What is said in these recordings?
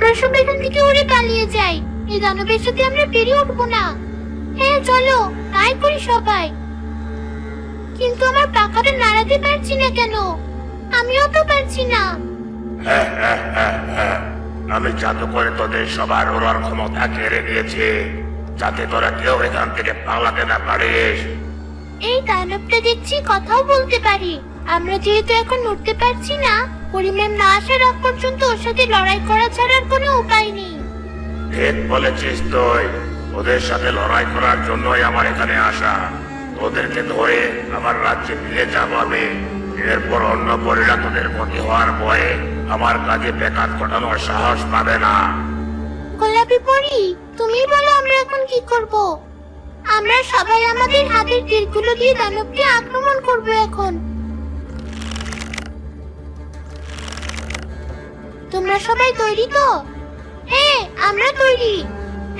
আমরা সব এখান থেকে উড়ে পালিয়ে যাই। এই দানবের সাথে আমরা পেরিয়ে উঠবো না। হ্যাঁ চলো, তাই করি সবাই। কিন্তু আমার পাখাটা নাড়াতে পারছি না কেন? আমিও তো পারছি না। আমি জাদু করে তোদের সবার ওড়ার ক্ষমতা কেড়ে নিয়েছি, যাতে তোরা কেউ এখান থেকে পালাতে না পারিস। এই দানবটা দেখছি কথাও বলতে পারি। আমরা যেহেতু এখন উঠতে পারছি না, পরিমাণ না আসার আগ পর্যন্ত ওর সাথে লড়াই করা ছাড়ার কোনো উপায় নেই। ঠিক বলেছিস তুই। ওদের সাথে লড়াই করার জন্যই আমার এখানে আসা। ওদেরকে ধরে আমার রাজ্যে ফিরে যাবো আমি। এরপর অন্য পরীরা তোদের ক্ষতি হওয়ার ভয়ে আমার কাজে বেকার ঘটানোর সাহস পাবে না। গোলাপি পরি, তুমি বলো আমরা এখন কি করব? আমরা সবাই আমাদের হাতের তীরগুলো দিয়ে দানবকে আক্রমণ করব এখন। তোমরা সবাই তৈরি তো? হ্যাঁ, আমরা তৈরি।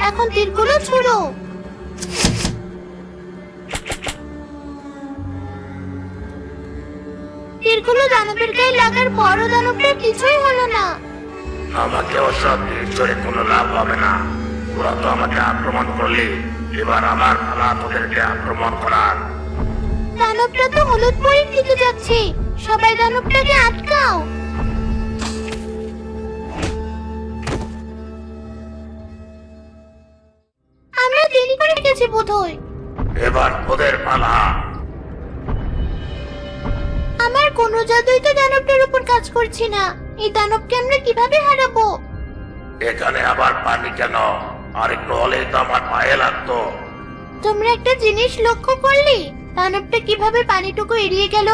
এখন তীরগুলো ছুড়ো। তীরগুলো দানবের গায়ে লাগার পরও দানবটার কিছুই হলো না। আমাকে ওসব নিশ্চয় কোনো লাভ হবে না। ওরা তো আমাকে আক্রমণ করলি, এবার আমার পালা তোদেরকে আক্রমণ করার। দানবটা তো হলুদ পরীর দিকে যাচ্ছে। সবাই দানবটাকে আটকাও। আমরা দেরি করে গেছি বোধহয়। এবার তোদের পালা। আমার কোনো জাদুই তো দানবটার উপর কাজ করছে না। এই দানবকে আমরা কিভাবে হারাবো? এখানে আবার পানি কেন? আর একটু হলেই তো আমার পায়ে লাগতো। তোমরা একটা জিনিস লক্ষ্য করলে? দানবটা কিভাবে পানিটুকু এড়িয়ে গেল?